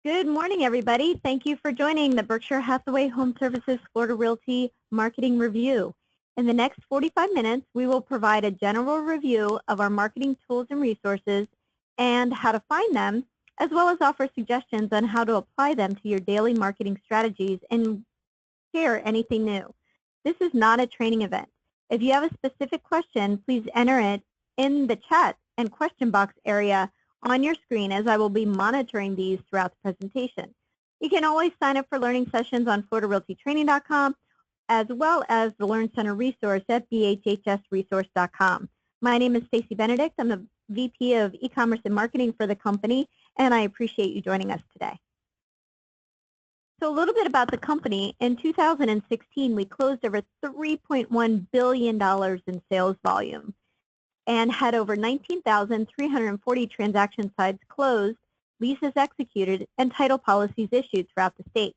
Good morning, everybody. Thank you for joining the Berkshire Hathaway HomeServices Florida Realty Marketing Review. In the next 45 minutes, we will provide a general review of our marketing tools and resources and how to find them, as well as offer suggestions on how to apply them to your daily marketing strategies and share anything new. This is not a training event. If you have a specific question, please enter it in the chat and question box area on your screen, as I will be monitoring these throughout the presentation. You can always sign up for learning sessions on FloridaRealtyTraining.com, as well as the Learn Center resource at bhhsresource.com. My name is Stacy Benedict. I'm the VP of E-commerce and Marketing for the company, and I appreciate you joining us today. So a little bit about the company. In 2016, we closed over $3.1 billion in sales volume and had over 19,340 transaction sides closed, leases executed, and title policies issued throughout the state.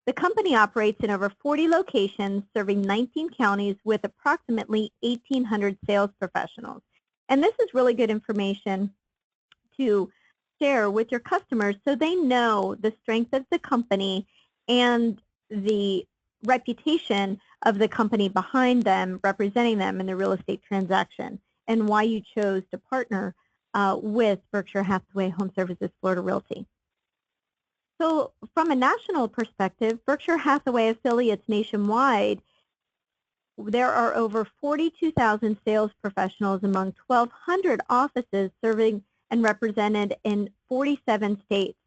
The company operates in over 40 locations, serving 19 counties with approximately 1,800 sales professionals. And this is really good information to share with your customers so they know the strength of the company and the reputation of the company behind them, representing them in the real estate transaction, and why you chose to partner with Berkshire Hathaway HomeServices Florida Realty. So from a national perspective, Berkshire Hathaway affiliates nationwide, there are over 42,000 sales professionals among 1,200 offices serving and represented in 47 states.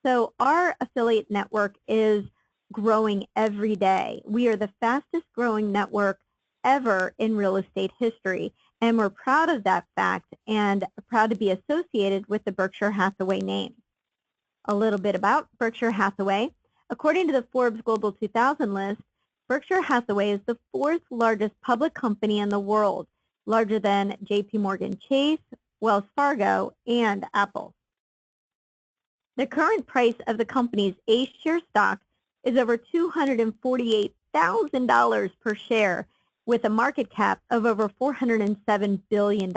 So our affiliate network is growing every day. We are the fastest growing network ever in real estate history, and we're proud of that fact and proud to be associated with the Berkshire Hathaway name. A little bit about Berkshire Hathaway. According to the Forbes Global 2000 list, Berkshire Hathaway is the fourth largest public company in the world, larger than JP Morgan Chase, Wells Fargo, and Apple. The current price of the company's A-share stock is over $248,000 per share, with a market cap of over $407 billion.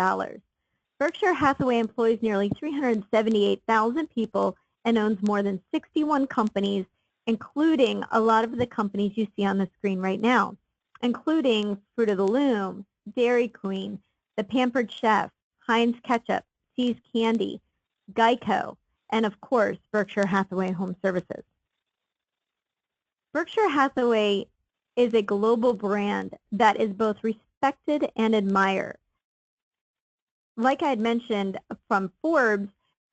Berkshire Hathaway employs nearly 378,000 people and owns more than 61 companies, including a lot of the companies you see on the screen right now, including Fruit of the Loom, Dairy Queen, The Pampered Chef, Heinz Ketchup, See's Candy, Geico, and of course, Berkshire Hathaway HomeServices. Berkshire Hathaway is a global brand that is both respected and admired. Like I had mentioned from Forbes,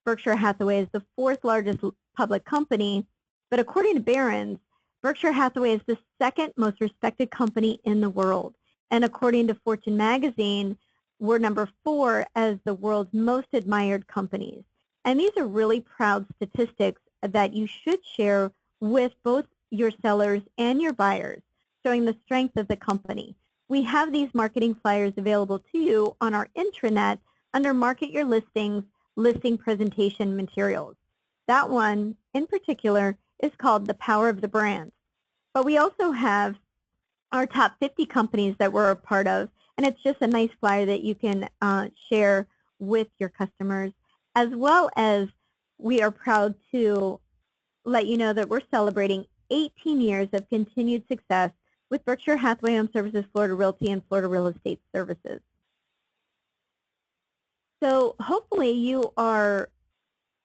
Berkshire Hathaway is the fourth largest public company, but according to Barron's, Berkshire Hathaway is the second most respected company in the world. And according to Fortune magazine, we're number 4 as the world's most admired companies. And these are really proud statistics that you should share with both your sellers and your buyers, showing the strength of the company. We have these marketing flyers available to you on our intranet under Market Your Listings, Listing Presentation Materials. That one in particular is called The Power of the Brand. But we also have our top 50 companies that we're a part of, and it's just a nice flyer that you can share with your customers, as well as we are proud to let you know that we're celebrating 18 years of continued success with Berkshire Hathaway HomeServices Florida Realty and Florida Real Estate Services. So hopefully you are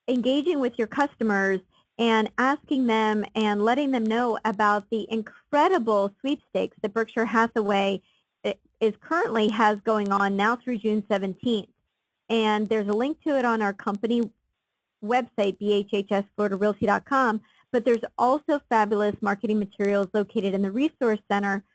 engaging with your customers and asking them and letting them know about the incredible sweepstakes that Berkshire Hathaway currently has going on now through June 17th. And there's a link to it on our company website, bhhsfloridarealty.com, but there's also fabulous marketing materials located in the Resource Center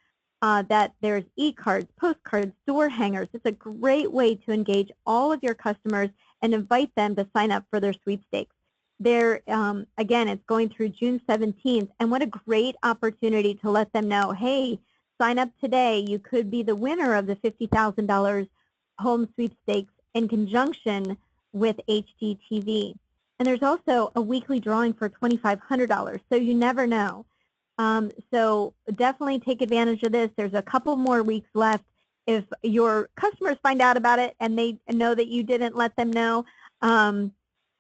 that there's e-cards, postcards, door hangers. It's a great way to engage all of your customers and invite them to sign up for their sweepstakes. Again, it's going through June 17th, and what a great opportunity to let them know, hey, sign up today. You could be the winner of the $50,000 home sweepstakes in conjunction with HGTV. And there's also a weekly drawing for $2,500, so you never know. So definitely take advantage of this. There's a couple more weeks left. If your customers find out about it and they know that you didn't let them know,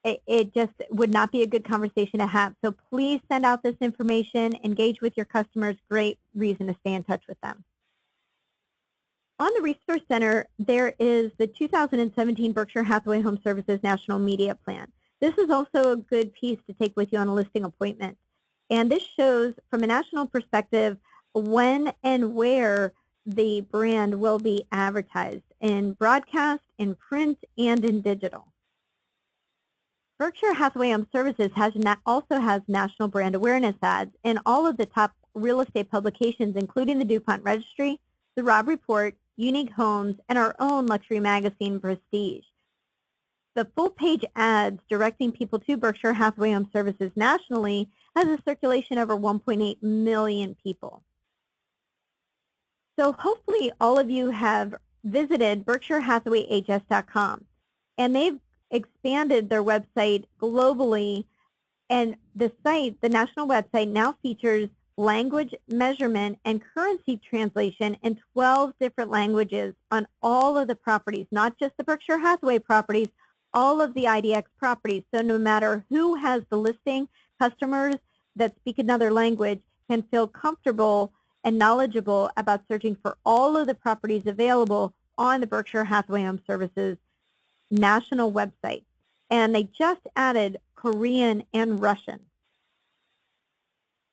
it just would not be a good conversation to have. So please send out this information, engage with your customers. Great reason to stay in touch with them. On the Resource Center, there is the 2017 Berkshire Hathaway HomeServices National Media Plan. This is also a good piece to take with you on a listing appointment. And this shows, from a national perspective, when and where the brand will be advertised in broadcast, in print, and in digital. Berkshire Hathaway HomeServices also has national brand awareness ads in all of the top real estate publications, including the DuPont Registry, the Robb Report, Unique Homes, and our own luxury magazine, Prestige. The full-page ads directing people to Berkshire Hathaway HomeServices nationally has a circulation of over 1.8 million people. So hopefully all of you have visited BerkshireHathawayHS.com, and they've expanded their website globally, and the site, the national website, now features language measurement and currency translation in 12 different languages on all of the properties, not just the Berkshire Hathaway properties, all of the IDX properties. So no matter who has the listing, customers that speak another language can feel comfortable and knowledgeable about searching for all of the properties available on the Berkshire Hathaway HomeServices national website. And they just added Korean and Russian.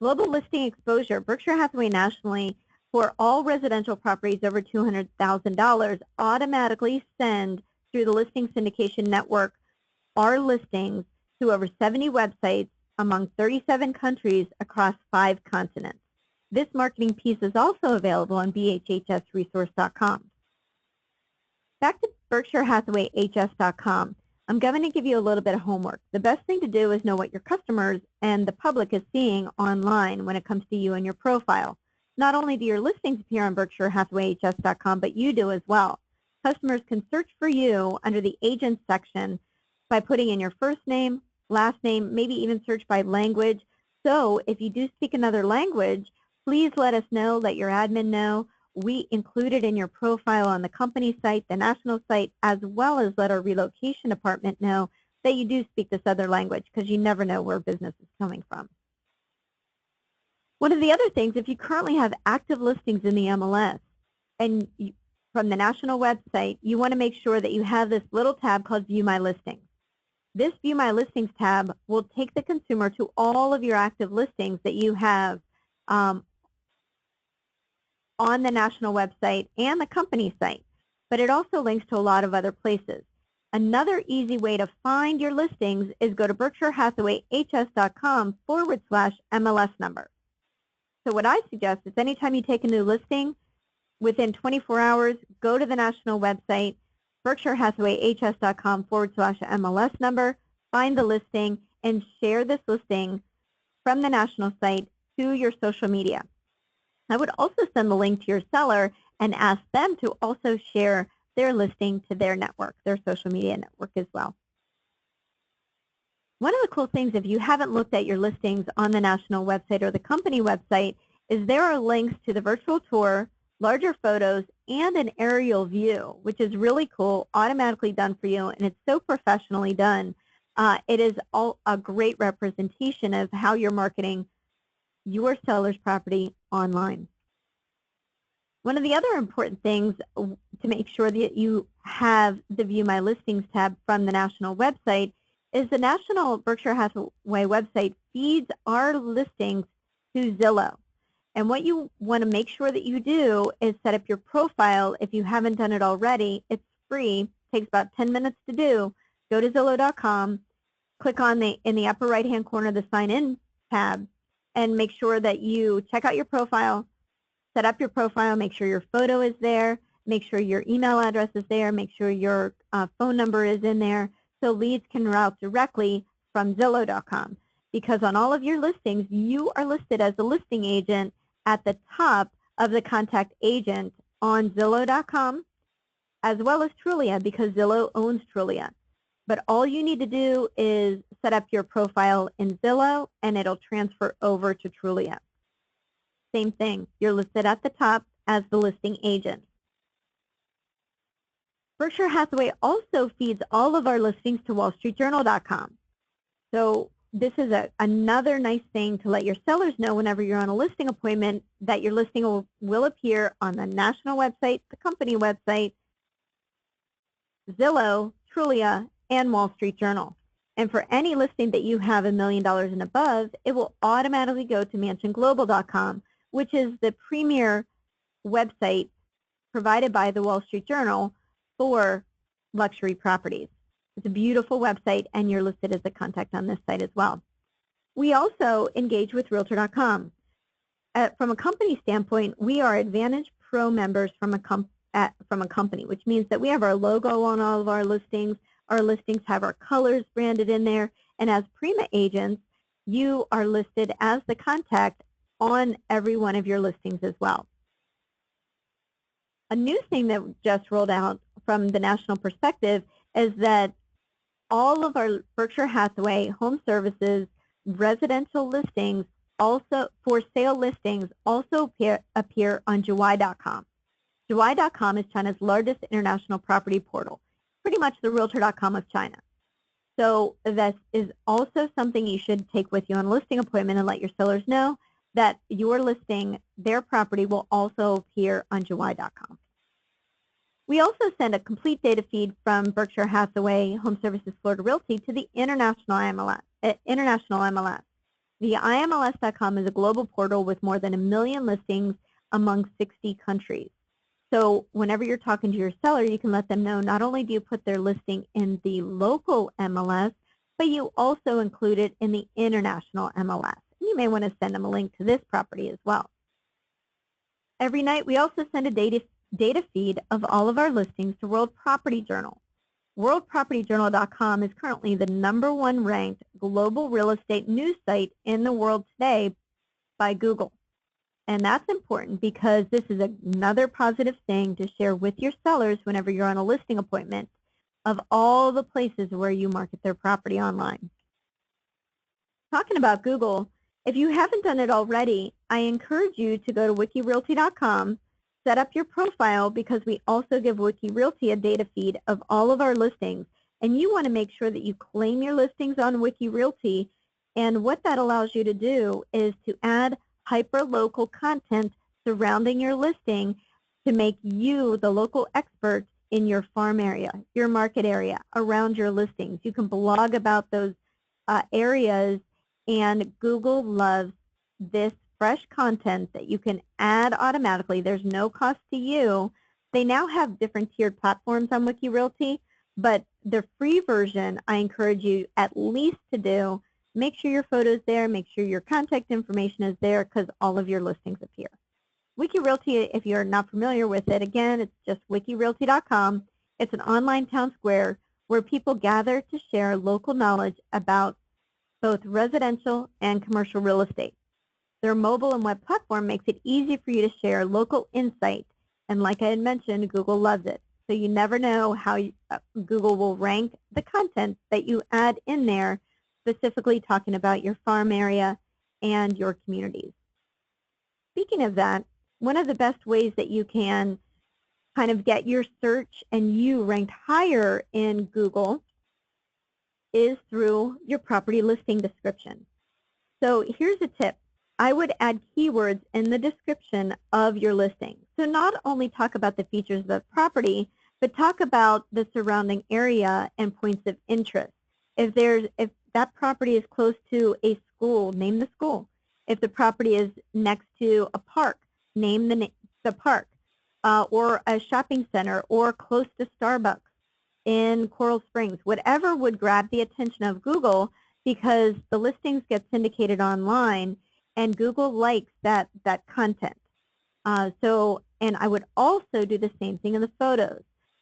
Global listing exposure, Berkshire Hathaway nationally, for all residential properties over $200,000 automatically send through the listing syndication network our listings to over 70 websites among 37 countries across 5 continents. This marketing piece is also available on bhhsresource.com. Back to BerkshireHathawayHS.com. I'm going to give you a little bit of homework. The best thing to do is know what your customers and the public is seeing online when it comes to you and your profile. Not only do your listings appear on BerkshireHathawayHS.com, but you do as well. Customers can search for you under the agents section by putting in your first name, last name, maybe even search by language. So if you do speak another language, please let us know, let your admin know. We include it in your profile on the company site, the national site, as well as let our relocation department know that you do speak this other language, because you never know where business is coming from. One of the other things, if you currently have active listings in the MLS and from the national website, you want to make sure that you have this little tab called View My Listings. This View My Listings tab will take the consumer to all of your active listings that you have on the national website and the company site, but it also links to a lot of other places. Another easy way to find your listings is go to BerkshireHathawayHS.com/MLS number. So what I suggest is anytime you take a new listing, within 24 hours, go to the national website, BerkshireHathawayHS.com/MLS number, find the listing, and share this listing from the national site to your social media. I would also send the link to your seller and ask them to also share their listing to their network, their social media network as well. One of the cool things, if you haven't looked at your listings on the national website or the company website, is there are links to the virtual tour, larger photos, and an aerial view, which is really cool, automatically done for you, and it's so professionally done. It is all a great representation of how you're marketing your seller's property online. One of the other important things to make sure that you have the View My Listings tab from the national website is the national Berkshire Hathaway website feeds our listings to Zillow. And what you want to make sure that you do is set up your profile. If you haven't done it already, it's free. It takes about 10 minutes to do. Go to Zillow.com, click on in the upper right-hand corner the Sign In tab, and make sure that you check out your profile, set up your profile, make sure your photo is there, make sure your email address is there, make sure your phone number is in there, so leads can route directly from Zillow.com. Because on all of your listings, you are listed as a listing agent at the top of the contact agent on Zillow.com, as well as Trulia, because Zillow owns Trulia. But all you need to do is set up your profile in Zillow, and it'll transfer over to Trulia. Same thing. You're listed at the top as the listing agent. Berkshire Hathaway also feeds all of our listings to WallStreetJournal.com. So this is another nice thing to let your sellers know whenever you're on a listing appointment that your listing will appear on the national website, the company website, Zillow, Trulia, and Wall Street Journal. And for any listing that you have $1 million and above, it will automatically go to mansionglobal.com, which is the premier website provided by the Wall Street Journal for luxury properties. It's a beautiful website, and you're listed as a contact on this site as well. We also engage with Realtor.com. From a company standpoint, we are Advantage Pro members from a company, which means that we have our logo on all of our listings. Our listings have our colors branded in there, and as Prima agents, you are listed as the contact on every one of your listings as well. A new thing that just rolled out from the national perspective is that all of our Berkshire Hathaway HomeServices residential listings, also for sale listings, also appear on Juwai.com. Juwai.com is China's largest international property portal, pretty much the Realtor.com of China. So this is also something you should take with you on a listing appointment and let your sellers know that your listing, their property, will also appear on Juwai.com. We also send a complete data feed from Berkshire Hathaway HomeServices Florida Realty to the international MLS. The IMLS.com is a global portal with more than 1 million listings among 60 countries. So whenever you're talking to your seller, you can let them know not only do you put their listing in the local MLS, but you also include it in the international MLS. You may want to send them a link to this property as well. Every night, we also send a data feed of all of our listings to World Property Journal. WorldPropertyJournal.com is currently the #1 ranked global real estate news site in the world today by Google. And that's important because this is another positive thing to share with your sellers whenever you're on a listing appointment of all the places where you market their property online. Talking about Google, if you haven't done it already, I encourage you to go to wikirealty.com, set up your profile, because we also give WikiRealty a data feed of all of our listings. And you want to make sure that you claim your listings on WikiRealty. And what that allows you to do is to add hyper-local content surrounding your listing to make you the local expert in your farm area, your market area, around your listings. You can blog about those areas, and Google loves this fresh content that you can add automatically. There's no cost to you. They now have different tiered platforms on WikiRealty, but the free version, I encourage you at least to do. Make sure your photo's there, make sure your contact information is there, because all of your listings appear. WikiRealty, if you're not familiar with it, again, it's just wikirealty.com. It's an online town square where people gather to share local knowledge about both residential and commercial real estate. Their mobile and web platform makes it easy for you to share local insight, and like I had mentioned, Google loves it. So you never know how Google will rank the content that you add in there, specifically talking about your farm area and your communities. Speaking of that, one of the best ways that you can kind of get your search and you ranked higher in Google is through your property listing description. So here's a tip. I would add keywords in the description of your listing. So not only talk about the features of the property, but talk about the surrounding area and points of interest. If that property is close to a school, name the school. If the property is next to a park, name the park, or a shopping center, or close to Starbucks in Coral Springs. Whatever would grab the attention of Google, because the listings get syndicated online, and Google likes that content. And I would also do the same thing in the photos.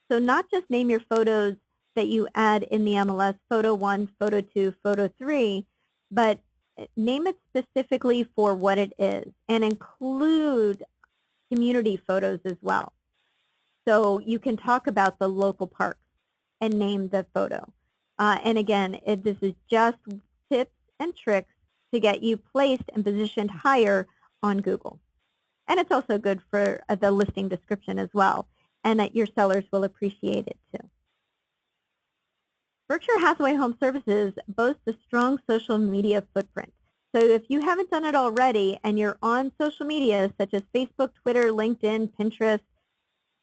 So not just name your photos that you add in the MLS, photo 1, photo 2, photo 3, but name it specifically for what it is, and include community photos as well. So you can talk about the local parks and name the photo. And again, this is just tips and tricks to get you placed and positioned higher on Google. And it's also good for the listing description as well, and that your sellers will appreciate it too. Berkshire Hathaway HomeServices boasts a strong social media footprint. So if you haven't done it already and you're on social media such as Facebook, Twitter, LinkedIn, Pinterest,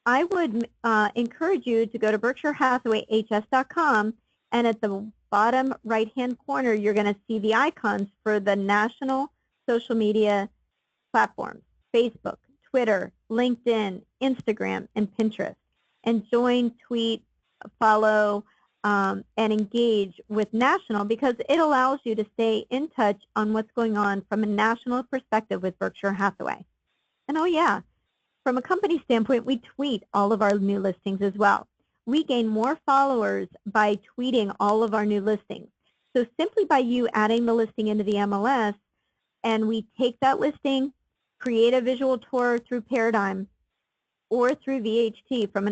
I would encourage you to go to berkshirehathawayhs.com, and at the bottom right-hand corner, you're going to see the icons for the national social media platforms: Facebook, Twitter, LinkedIn, Instagram, and Pinterest. And join, tweet, follow, and engage with national, because it allows you to stay in touch on what's going on from a national perspective with Berkshire Hathaway. And oh yeah, from a company standpoint, we tweet all of our new listings as well. We gain more followers by tweeting all of our new listings. So simply by you adding the listing into the MLS, and we take that listing, create a visual tour through Paradigm or through VHT from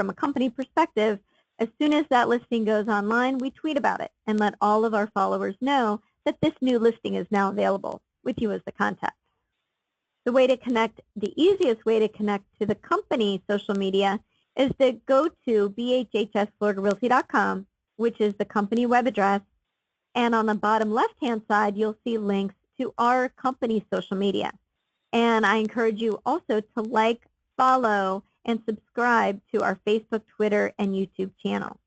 a company perspective, as soon as that listing goes online, we tweet about it and let all of our followers know that this new listing is now available with you as the contact. The easiest way to connect to the company social media is to go to bhhsfloridarealty.com, which is the company web address, and on the bottom left-hand side, you'll see links to our company social media. And I encourage you also to like, follow, and subscribe to our Facebook, Twitter, and YouTube channel.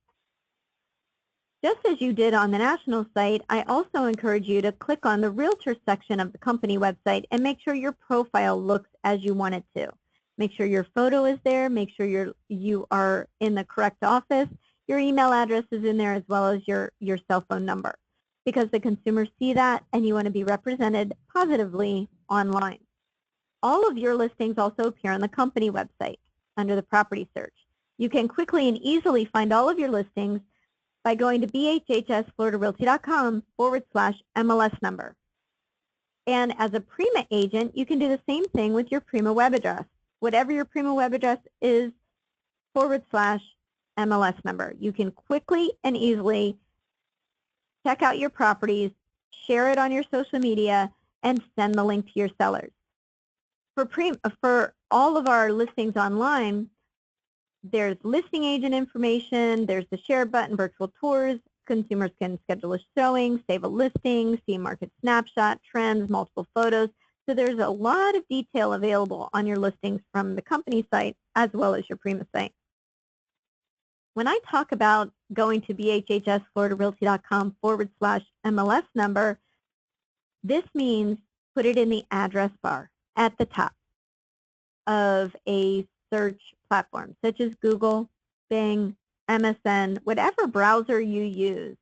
Just as you did on the national site, I also encourage you to click on the Realtor section of the company website and make sure your profile looks as you want it to. Make sure your photo is there. Make sure you are in the correct office. Your email address is in there, as well as your cell phone number, because the consumers see that and you want to be represented positively online. All of your listings also appear on the company website under the property search. You can quickly and easily find all of your listings by going to bhhsfloridarealty.com/MLS number. And as a Prima agent, you can do the same thing with your Prima web address. Whatever your Prima web address is, /MLS number. You can quickly and easily check out your properties, share it on your social media, and send the link to your sellers. For all of our listings online, there's listing agent information, there's the share button, virtual tours. Consumers can schedule a showing, save a listing, see a market snapshot, trends, multiple photos. So there's a lot of detail available on your listings from the company site as well as your Prima site. When I talk about going to bhhsfloridarealty.com/MLS number, this means put it in the address bar at the top of a search platform, such as Google, Bing, MSN, whatever browser you use.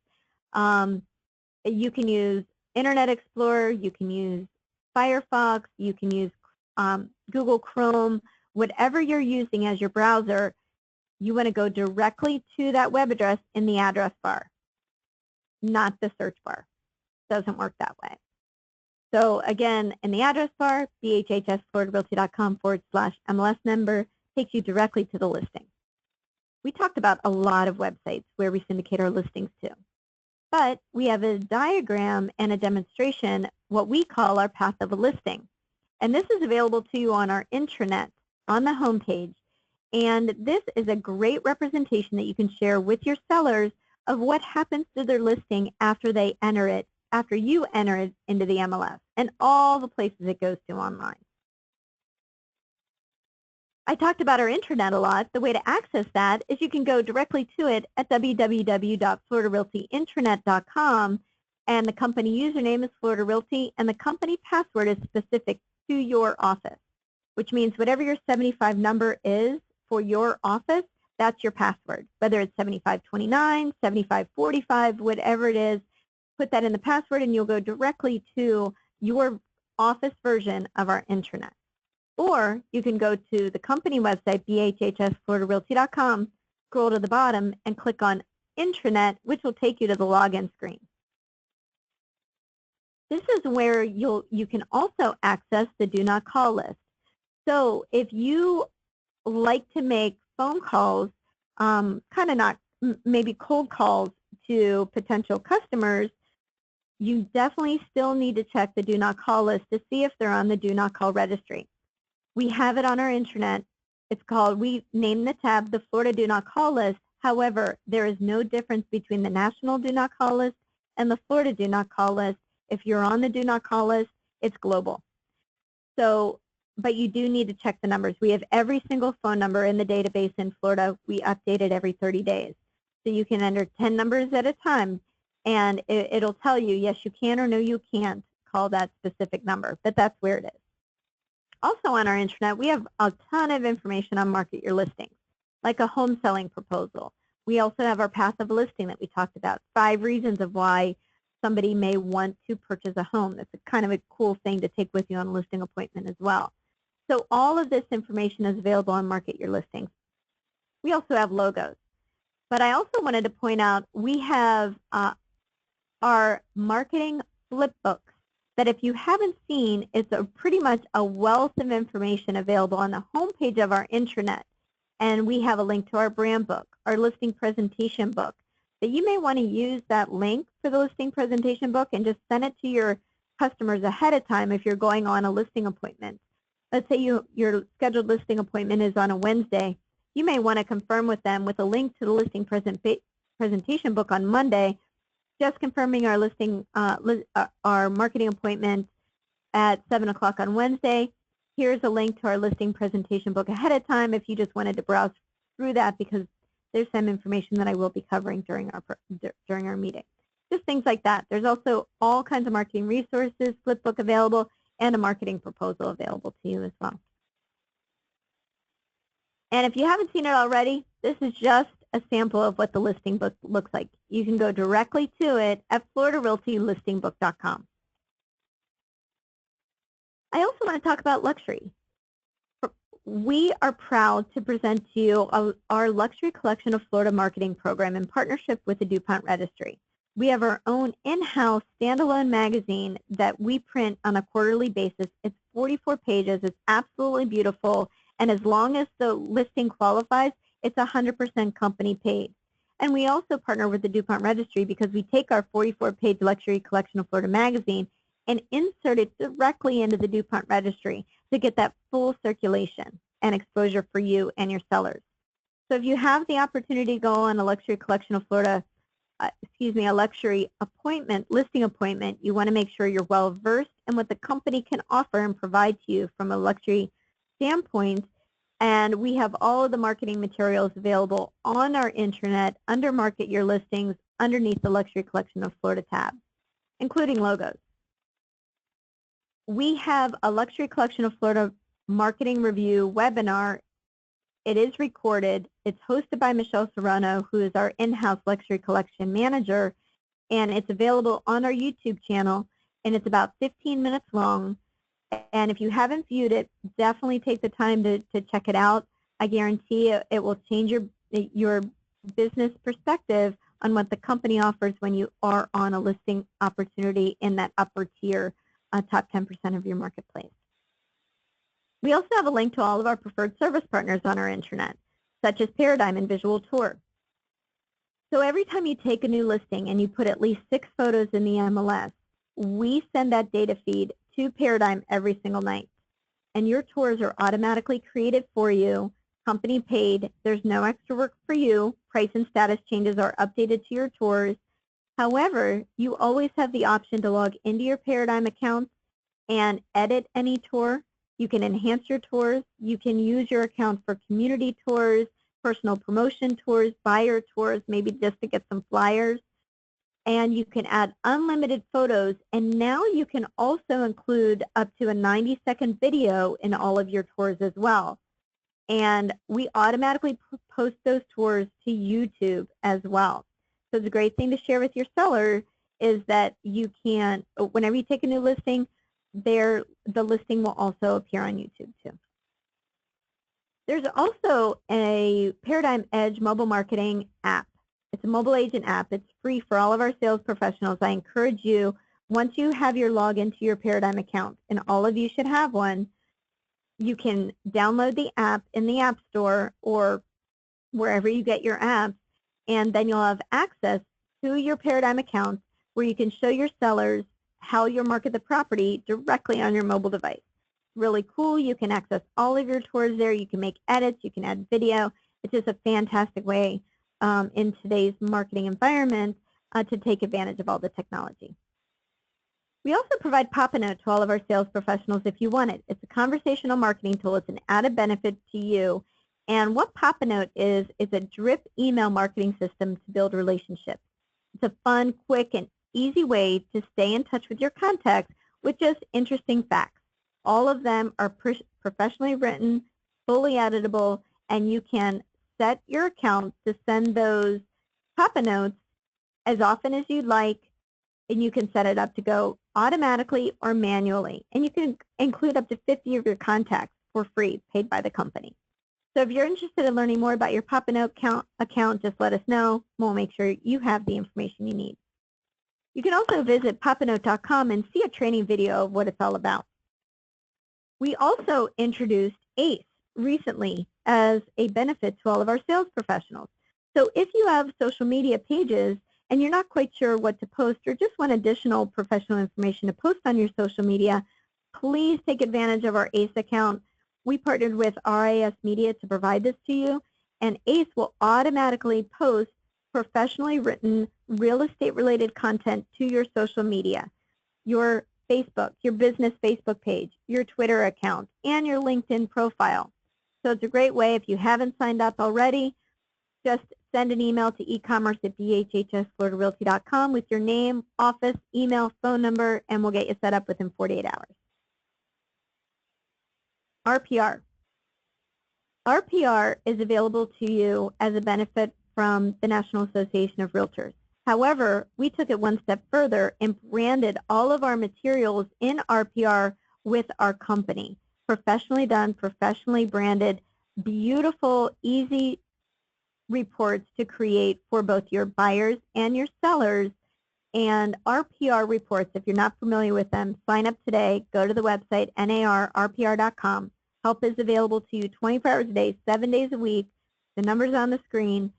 You can use Internet Explorer, you can use Firefox, you can use Google Chrome, whatever you're using as your browser. You want to go directly to that web address in the address bar, not the search bar. Doesn't work that way. So again, in the address bar, bhhsfloridarealty.com/MLS number takes you directly to the listing. We talked about a lot of websites where we syndicate our listings to, but we have a diagram and a demonstration, what we call our path of a listing. And this is available to you on our intranet on the homepage. And this is a great representation that you can share with your sellers of what happens to their listing after they enter it, after you enter it into the MLS and all the places it goes to online. I talked about our intranet a lot. The way to access that is you can go directly to it at www.floridarealtyintranet.com, and the company username is Florida Realty, and the company password is specific to your office, which means whatever your 75 number is for your office, that's your password. Whether it's 7529, 7545, whatever it is, put that in the password and you'll go directly to your office version of our intranet. Or you can go to the company website, bhhsfloridarealty.com, scroll to the bottom, and click on Intranet, which will take you to the login screen. This is where you can also access the Do Not Call list. So if you like to make phone calls, maybe cold calls to potential customers, you definitely still need to check the Do Not Call list to see if they're on the Do Not Call registry. We have it on our intranet. It's called, we named the tab the Florida Do Not Call list. However, there is no difference between the national do not call list and the Florida do not call list. If you're on the do not call list, it's global. So, but you do need to check the numbers. We have every single phone number in the database in Florida. We update it every 30 days. So you can enter 10 numbers at a time, and it'll tell you, yes, you can, or no, you can't call that specific number, but that's where it is. Also on our intranet, we have a ton of information on market your listings, like a home selling proposal. We also have our passive listing that we talked about, 5 reasons of why somebody may want to purchase a home. That's a kind of a cool thing to take with you on a listing appointment as well. So all of this information is available on Market Your Listings. We also have logos. But I also wanted to point out we have our marketing flip books that if you haven't seen, it's pretty much a wealth of information available on the homepage of our intranet. And we have a link to our brand book, our listing presentation book, that you may want to use that link for the listing presentation book and just send it to your customers ahead of time if you're going on a listing appointment. Let's say your scheduled listing appointment is on a Wednesday. You may want to confirm with them with a link to the listing presentation book on Monday, just confirming our listing, our marketing appointment at 7 o'clock on Wednesday. Here's a link to our listing presentation book ahead of time if you just wanted to browse through that, because there's some information that I will be covering during our meeting. Just things like that. There's also all kinds of marketing resources, flip book available, and a marketing proposal available to you as well. And if you haven't seen it already, this is just a sample of what the listing book looks like. You can go directly to it at floridarealtylistingbook.com. I also want to talk about luxury. We are proud to present to you our Luxury Collection of Florida marketing program in partnership with the DuPont Registry. We have our own in-house standalone magazine that we print on a quarterly basis. It's 44 pages. It's absolutely beautiful. And as long as the listing qualifies, it's 100% company paid. And we also partner with the DuPont Registry because we take our 44-page Luxury Collection of Florida magazine and insert it directly into the DuPont Registry to get that full circulation and exposure for you and your sellers. So if you have the opportunity to go on a Luxury Collection of Florida, a luxury appointment, listing appointment, you want to make sure you're well versed in what the company can offer and provide to you from a luxury standpoint. And we have all of the marketing materials available on our intranet under Market Your Listings underneath the Luxury Collection of Florida tab, including logos. We have a Luxury Collection of Florida marketing review webinar. It is recorded. It's hosted by Michelle Serrano, who is our in-house luxury collection manager, and it's available on our YouTube channel, and it's about 15 minutes long. And if you haven't viewed it, definitely take the time to check it out. I guarantee it will change your business perspective on what the company offers when you are on a listing opportunity in that upper tier, top 10% of your marketplace. We also have a link to all of our preferred service partners on our intranet, such as Paradigm and Visual Tour. So every time you take a new listing and you put at least 6 photos in the MLS, we send that data feed to Paradigm every single night. And your tours are automatically created for you, company paid. There's no extra work for you. Price and status changes are updated to your tours. However, you always have the option to log into your Paradigm account and edit any tour. You can enhance your tours. You can use your account for community tours, personal promotion tours, buyer tours, maybe just to get some flyers. And you can add unlimited photos. And now you can also include up to a 90-second video in all of your tours as well. And we automatically post those tours to YouTube as well. So the great thing to share with your seller is that you can, whenever you take a new listing, the listing will also appear on YouTube too. There's also a Paradigm Edge mobile marketing app. It's a mobile agent app. It's free for all of our sales professionals. I encourage you, once you have your login to your Paradigm account, and all of you should have one, you can download the app in the App Store or wherever you get your apps, and then you'll have access to your Paradigm account where you can show your sellers how you market the property directly on your mobile device. Really cool. You can access all of your tours there. You can make edits. You can add video. It's just a fantastic way in today's marketing environment to take advantage of all the technology. We also provide Pop-A-Note to all of our sales professionals if you want it. It's a conversational marketing tool. It's an added benefit to you. And what Pop-A-Note is a drip email marketing system to build relationships. It's a fun, quick, and easy way to stay in touch with your contacts with just interesting facts. All of them are professionally written, fully editable, and you can set your account to send those Pop-A-Notes as often as you'd like, and you can set it up to go automatically or manually. And you can include up to 50 of your contacts for free, paid by the company. So if you're interested in learning more about your Pop-A-Note account, just let us know. We'll make sure you have the information you need. You can also visit popanote.com and see a training video of what it's all about. We also introduced ACE recently as a benefit to all of our sales professionals. So if you have social media pages and you're not quite sure what to post or just want additional professional information to post on your social media, please take advantage of our ACE account. We partnered with RIS Media to provide this to you, and ACE will automatically post professionally written real estate related content to your social media, your Facebook, your business Facebook page, your Twitter account, and your LinkedIn profile. So it's a great way. If you haven't signed up already, just send an email to ecommerce@bhhsfloridarealty.com with your name, office, email, phone number, and we'll get you set up within 48 hours. RPR. RPR is available to you as a benefit from the National Association of Realtors. However, we took it one step further and branded all of our materials in RPR with our company. Professionally done, professionally branded, beautiful, easy reports to create for both your buyers and your sellers. And RPR reports, if you're not familiar with them, sign up today. Go to the website, narrpr.com. Help is available to you 24 hours a day, 7 days a week. The number's on the screen.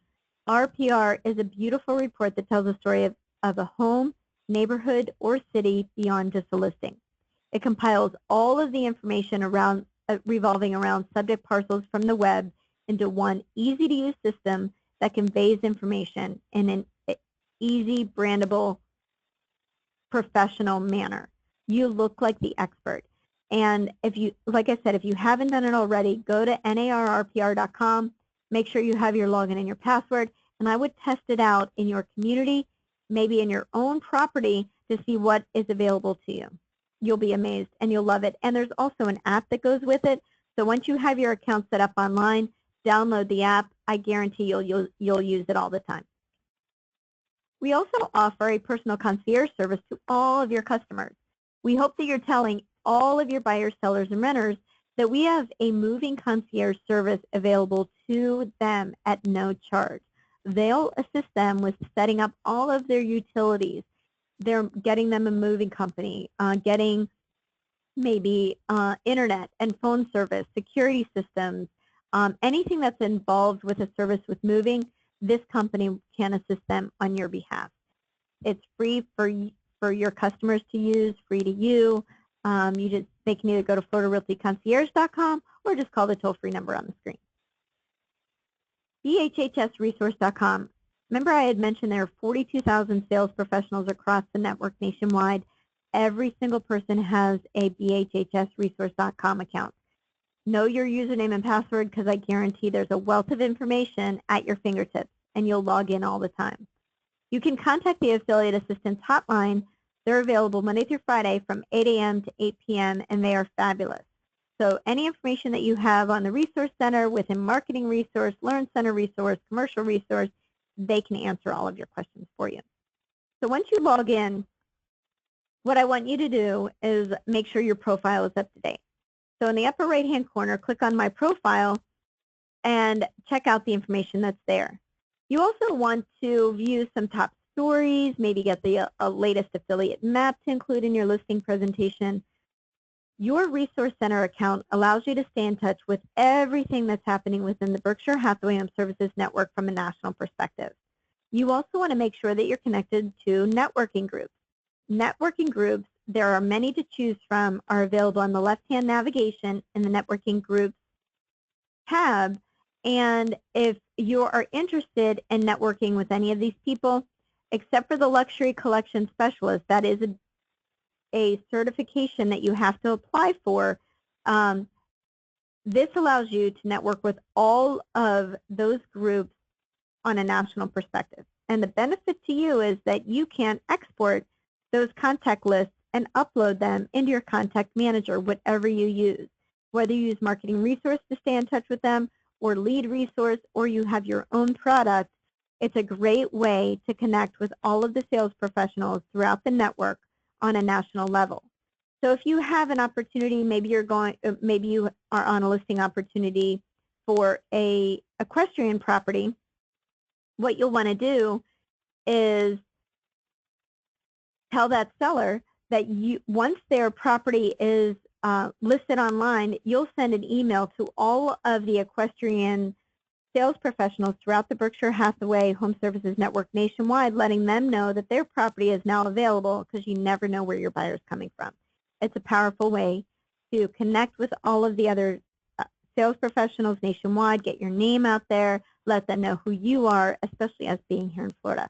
RPR is a beautiful report that tells the story of a home, neighborhood, or city beyond just a listing. It compiles all of the information around revolving around subject parcels from the web into one easy-to-use system that conveys information in an easy, brandable, professional manner. You look like the expert. And if you, like I said, if you haven't done it already, go to narrpr.com. Make sure you have your login and your password, and I would test it out in your community, maybe in your own property, to see what is available to you. You'll be amazed, and you'll love it. And there's also an app that goes with it. So once you have your account set up online, download the app. I guarantee you'll use it all the time. We also offer a personal concierge service to all of your customers. We hope that you're telling all of your buyers, sellers, and renters that we have a moving concierge service available to them at no charge. They'll assist them with setting up all of their utilities. They're getting them a moving company, getting maybe internet and phone service, security systems, anything that's involved with a service with moving. This company can assist them on your behalf. It's free for your customers to use, free to you. They can either go to FloridaRealtyConcierge.com or just call the toll-free number on the screen. BHHSresource.com. Remember I had mentioned there are 42,000 sales professionals across the network nationwide. Every single person has a BHHSresource.com account. Know your username and password, because I guarantee there's a wealth of information at your fingertips, and you'll log in all the time. You can contact the affiliate assistance hotline. They're available Monday through Friday from 8 a.m. to 8 p.m., and they are fabulous. So any information that you have on the Resource Center, within Marketing Resource, Learn Center Resource, Commercial Resource, they can answer all of your questions for you. So once you log in, what I want you to do is make sure your profile is up to date. So in the upper right-hand corner, click on My Profile and check out the information that's there. You also want to view some top stories, maybe get the latest affiliate map to include in your listing presentation. Your Resource Center account allows you to stay in touch with everything that's happening within the Berkshire Hathaway HomeServices network from a national perspective. You also want to make sure that you're connected to networking groups. Networking groups, there are many to choose from, are available on the left-hand navigation in the networking groups tab. And if you are interested in networking with any of these people, except for the luxury collection specialist, that is a certification that you have to apply for. This allows you to network with all of those groups on a national perspective. And the benefit to you is that you can export those contact lists and upload them into your contact manager, whatever you use. Whether you use Marketing Resource to stay in touch with them, or Lead Resource, or you have your own product, it's a great way to connect with all of the sales professionals throughout the network on a national level. So if you have an opportunity, maybe you are on a listing opportunity for a equestrian property, what you'll want to do is tell that seller that once their property is listed online, you'll send an email to all of the equestrian sales professionals throughout the Berkshire Hathaway HomeServices network nationwide, letting them know that their property is now available, because you never know where your buyer is coming from. It's a powerful way to connect with all of the other sales professionals nationwide, get your name out there, let them know who you are, especially us being here in Florida.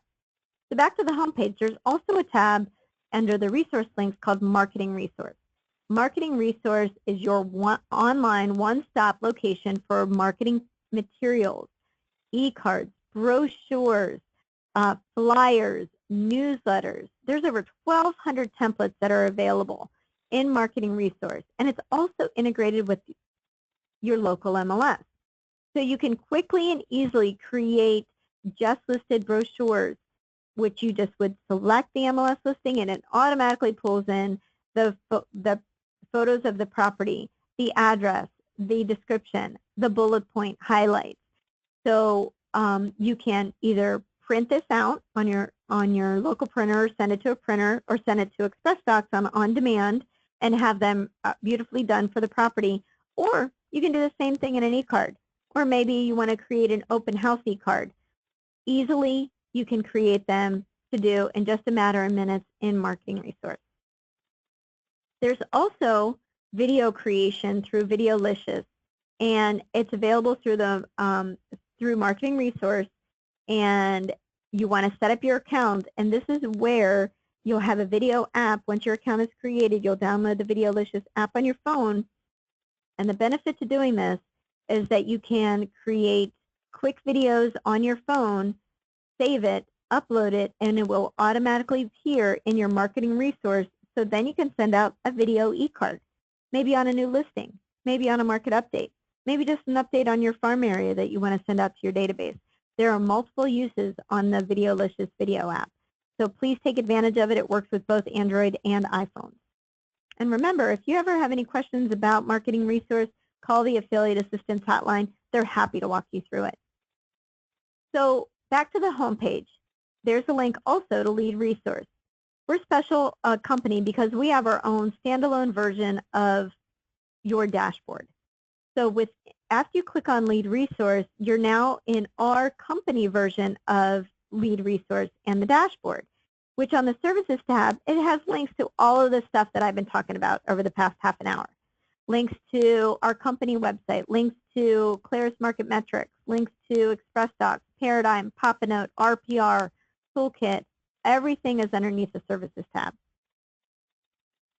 So back to the homepage, there's also a tab under the resource links called Marketing Resource. Marketing Resource is your online one-stop location for marketing materials, e-cards, brochures, flyers, newsletters. There's over 1,200 templates that are available in Marketing Resource, and it's also integrated with your local MLS. So you can quickly and easily create just listed brochures, which you just would select the MLS listing, and it automatically pulls in the photos of the property, the address, the description, the bullet point highlights. So you can either print this out on your local printer, or send it to a printer, or send it to Express Docs on demand and have them beautifully done for the property. Or you can do the same thing in an e-card. Or maybe you want to create an open house e-card. Easily, you can create them to do in just a matter of minutes in Marketing Resource. There's also video creation through Videolicious, and it's available through through Marketing Resource. And you want to set up your account, and this is where you'll have a video app. Once your account is created, you'll download the Videolicious app on your phone. And the benefit to doing this is that you can create quick videos on your phone, save it, upload it, and it will automatically appear in your Marketing Resource. So then you can send out a video e-card, maybe on a new listing, maybe on a market update, maybe just an update on your farm area that you want to send out to your database. There are multiple uses on the Videolicious video app. So please take advantage of it. It works with both Android and iPhones. And remember, if you ever have any questions about Marketing Resource, call the Affiliate Assistance Hotline. They're happy to walk you through it. So back to the home page. There's a link also to Lead Resource. We're a special company because we have our own standalone version of your dashboard. So after you click on Lead Resource, you're now in our company version of Lead Resource and the dashboard, which on the Services tab, it has links to all of the stuff that I've been talking about over the past half an hour. Links to our company website, links to Claris Market Metrics, links to Express Docs, Paradigm, Pop-A-Note, RPR, Toolkit. Everything is underneath the Services tab.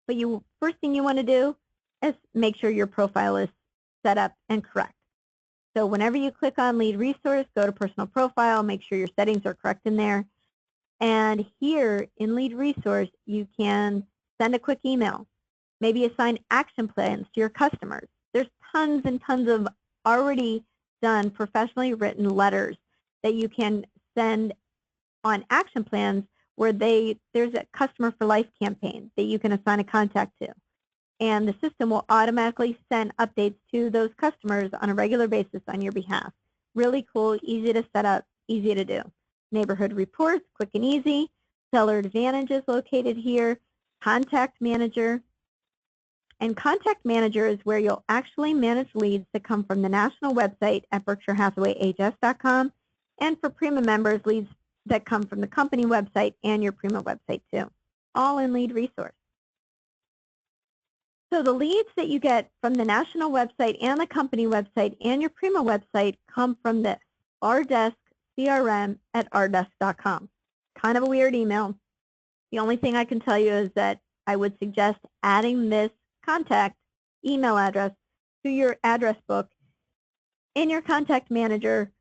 But first thing you want to do is make sure your profile is set up and correct. So whenever you click on Lead Resource, go to Personal Profile, make sure your settings are correct in there. And here in Lead Resource, you can send a quick email, maybe assign action plans to your customers. There's tons and tons of already done professionally written letters that you can send on action plans where there's a Customer for Life campaign that you can assign a contact to. And the system will automatically send updates to those customers on a regular basis on your behalf. Really cool, easy to set up, easy to do. Neighborhood reports, quick and easy. Seller Advantage is located here. Contact Manager. And Contact Manager is where you'll actually manage leads that come from the national website at BerkshireHathawayHS.com, and for Prima members, leads that come from the company website and your Prima website too, all in Lead Resource. So the leads that you get from the national website and the company website and your Prima website come from this. rdeskcrm@rdesk.com. Kind of a weird email. The only thing I can tell you is that I would suggest adding this contact email address to your address book in your contact manager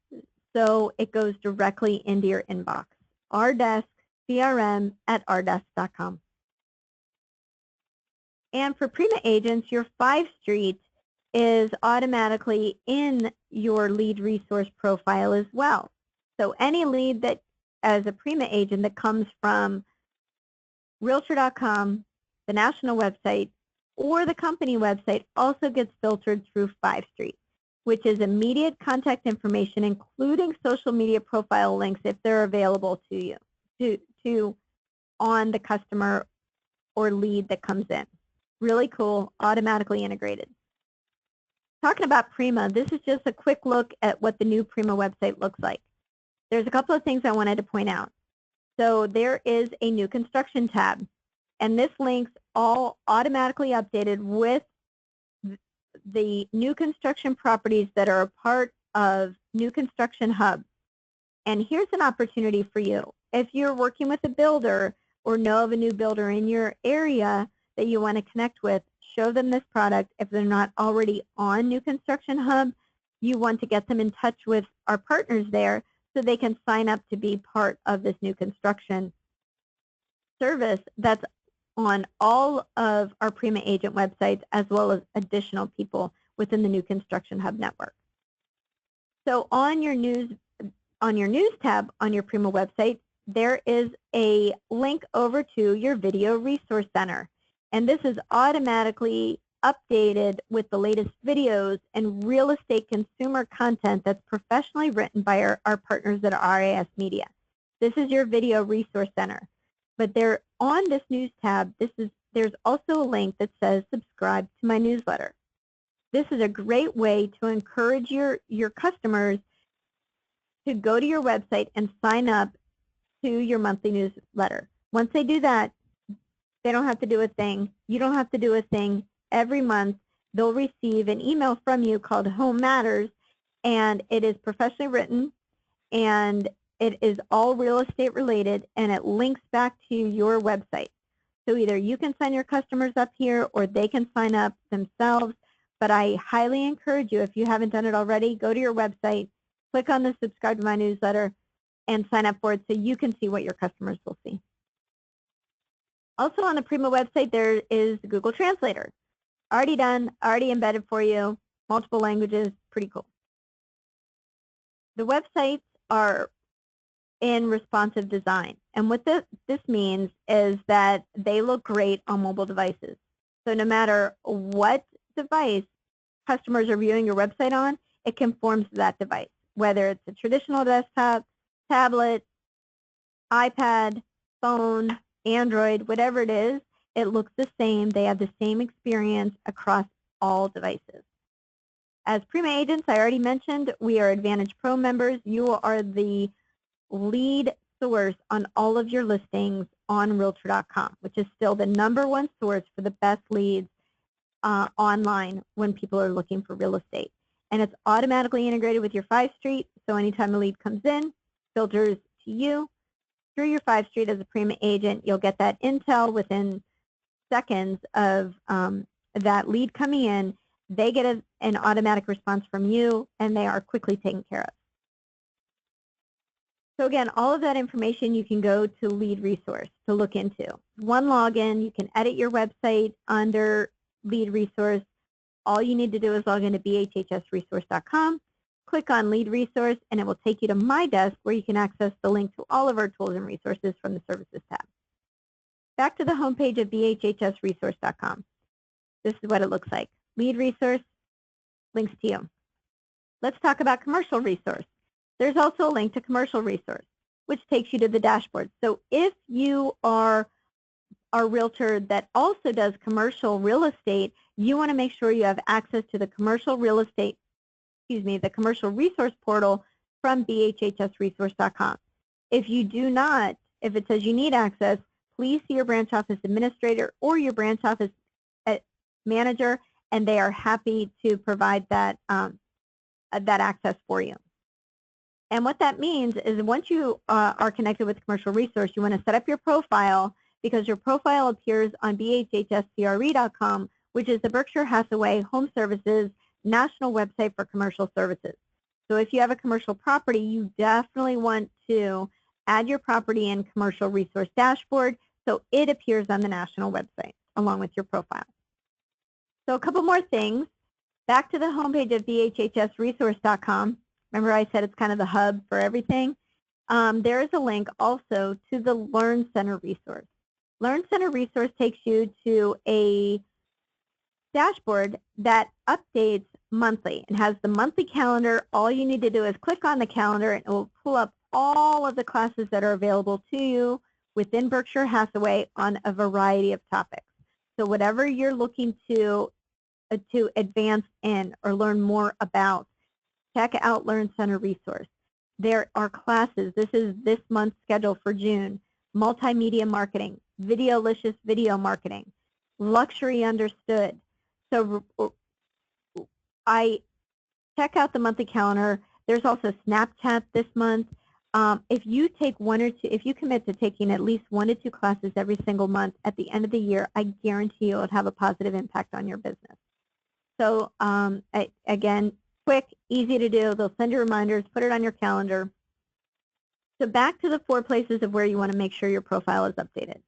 so it goes directly into your inbox. rdeskcrm@rdesk.com. And for Prima agents, your 5 Street is automatically in your lead resource profile as well. So any lead that, as a Prima agent, that comes from Realtor.com, the national website, or the company website also gets filtered through 5 Street, which is immediate contact information, including social media profile links if they're available to you, to on the customer or lead that comes in. Really cool, automatically integrated. Talking about Prima, this is just a quick look at what the new Prima website looks like. There's a couple of things I wanted to point out. So there is a new construction tab, and this link's all automatically updated with the new construction properties that are a part of New Construction Hub. And here's an opportunity for you. If you're working with a builder or know of a new builder in your area that you want to connect with, show them this product. If they're not already on New Construction Hub, you want to get them in touch with our partners there so they can sign up to be part of this new construction service that's on all of our Prima agent websites, as well as additional people within the New Construction Hub network. So on your news tab on your Prima website, there is a link over to your video resource center. And this is automatically updated with the latest videos and real estate consumer content that's professionally written by our partners at RAS Media. This is your video resource center. But there on this news tab, there's also a link that says subscribe to my newsletter. This is a great way to encourage your customers to go to your website and sign up to your monthly newsletter. Once they do that, they don't have to do a thing. You don't have to do a thing. Every month, they'll receive an email from you called Home Matters, and it is professionally written, and it is all real estate related, and it links back to your website. So either you can sign your customers up here or they can sign up themselves, but I highly encourage you, if you haven't done it already, go to your website, click on the subscribe to my newsletter, and sign up for it so you can see what your customers will see. Also on the Prima website, there is the Google Translator. Already done, already embedded for you, multiple languages, pretty cool. The websites are in responsive design, and what this means is that they look great on mobile devices. So no matter what device customers are viewing your website on, it conforms to that device, whether it's a traditional desktop, tablet, iPad, phone, Android, whatever it is, it looks the same. They have the same experience across all devices. As Prima agents, I already mentioned, we are Advantage Pro members. You are the lead source on all of your listings on Realtor.com, which is still the #1 source for the best leads online when people are looking for real estate. And it's automatically integrated with your 5 Street, so anytime a lead comes in, filters to you through your 5 Street as a Prima agent. You'll get that intel within seconds of that lead coming in. They get an automatic response from you, and they are quickly taken care of. So again, all of that information you can go to Lead Resource to look into. One login, you can edit your website under Lead Resource. All you need to do is log into bhhsresource.com, click on Lead Resource, and it will take you to My Desk, where you can access the link to all of our tools and resources from the Services tab. Back to the homepage of bhhsresource.com. This is what it looks like. Lead Resource, links to you. Let's talk about Commercial Resource. There's also a link to Commercial Resource, which takes you to the dashboard. So if you are a realtor that also does commercial real estate, you want to make sure you have access to the commercial real estate, the commercial resource portal from bhhsresource.com. If you do not, if it says you need access, please see your branch office administrator or your branch office manager, and they are happy to provide that, that access for you. And what that means is once you are connected with Commercial Resource, you want to set up your profile because your profile appears on bhhscre.com, which is the Berkshire Hathaway Home Services national website for commercial services. So if you have a commercial property, you definitely want to add your property in Commercial Resource Dashboard so it appears on the national website along with your profile. So a couple more things. Back to the homepage of bhhsresource.com. Remember I said it's kind of the hub for everything? There is a link also to the Learn Center resource. Learn Center resource takes you to a dashboard that updates monthly and has the monthly calendar. All you need to do is click on the calendar and it will pull up all of the classes that are available to you within Berkshire Hathaway on a variety of topics. So whatever you're looking to advance in or learn more about, check out Learn Center resource. There are classes. This is this month's schedule for June. Multimedia marketing, Videolicious video marketing, luxury understood. So I check out the monthly calendar. There's also Snapchat this month. If you take if you commit to taking at least 1 to 2 classes every single month at the end of the year, I guarantee you it'll have a positive impact on your business. So again, quick, easy to do. They'll send you reminders, put it on your calendar. So back to the 4 places of where you want to make sure your profile is updated.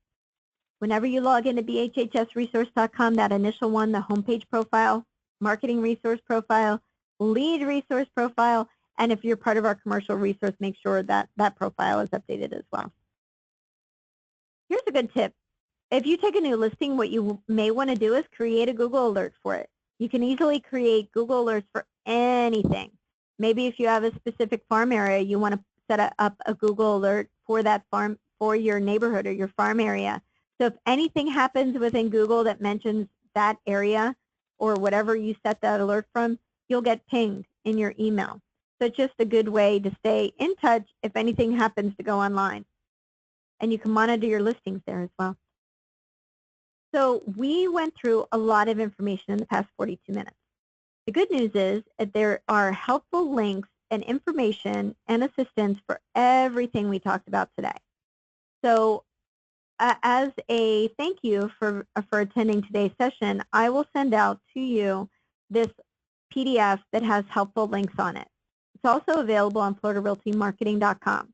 Whenever you log into bhhsresource.com, that initial one, the homepage profile, marketing resource profile, lead resource profile, and if you're part of our commercial resource, make sure that that profile is updated as well. Here's a good tip. If you take a new listing, what you may want to do is create a Google alert for it. You can easily create Google alerts for anything. Maybe if you have a specific farm area, you want to set up a Google alert for that farm, for your neighborhood or your farm area. So if anything happens within Google that mentions that area or whatever you set that alert from, you'll get pinged in your email. So it's just a good way to stay in touch if anything happens to go online. And you can monitor your listings there as well. So we went through a lot of information in the past 42 minutes. The good news is that there are helpful links and information and assistance for everything we talked about today. So as a thank you for attending today's session, I will send out to you this PDF that has helpful links on it. It's also available on floridarealtymarketing.com.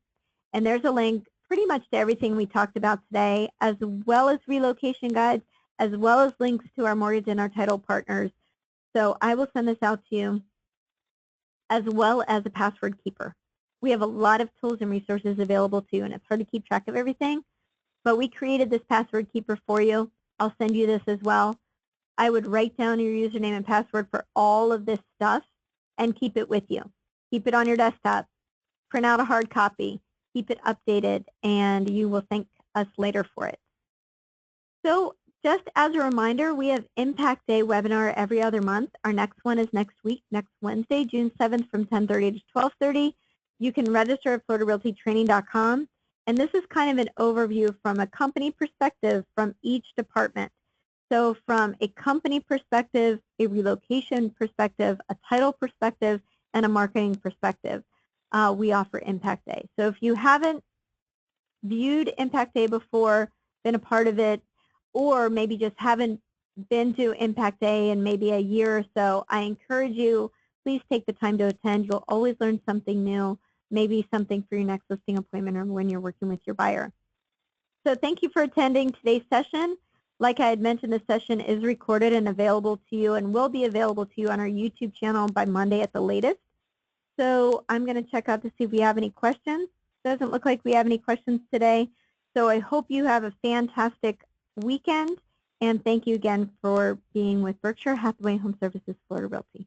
And there's a link pretty much to everything we talked about today, as well as relocation guides, as well as links to our mortgage and our title partners. So I will send this out to you, as well as a password keeper. We have a lot of tools and resources available to you, and it's hard to keep track of everything. But we created this password keeper for you. I'll send you this as well. I would write down your username and password for all of this stuff and keep it with you. Keep it on your desktop. Print out a hard copy. Keep it updated, and you will thank us later for it. So just as a reminder, we have Impact Day webinar every other month. Our next one is next week, next Wednesday, June 7th from 10:30 to 12:30. You can register at floridarealtytraining.com. And this is kind of an overview from a company perspective from each department. So from a company perspective, a relocation perspective, a title perspective, and a marketing perspective, we offer Impact Day. So if you haven't viewed Impact Day before, been a part of it, or maybe just haven't been to Impact Day in maybe a year or so, I encourage you, please take the time to attend. You'll always learn something new. Maybe something for your next listing appointment or when you're working with your buyer. So thank you for attending today's session. Like I had mentioned, the session is recorded and available to you and will be available to you on our YouTube channel by Monday at the latest. So I'm going to check out to see if we have any questions. Doesn't look like we have any questions today. So I hope you have a fantastic weekend, and thank you again for being with Berkshire Hathaway Home Services Florida Realty.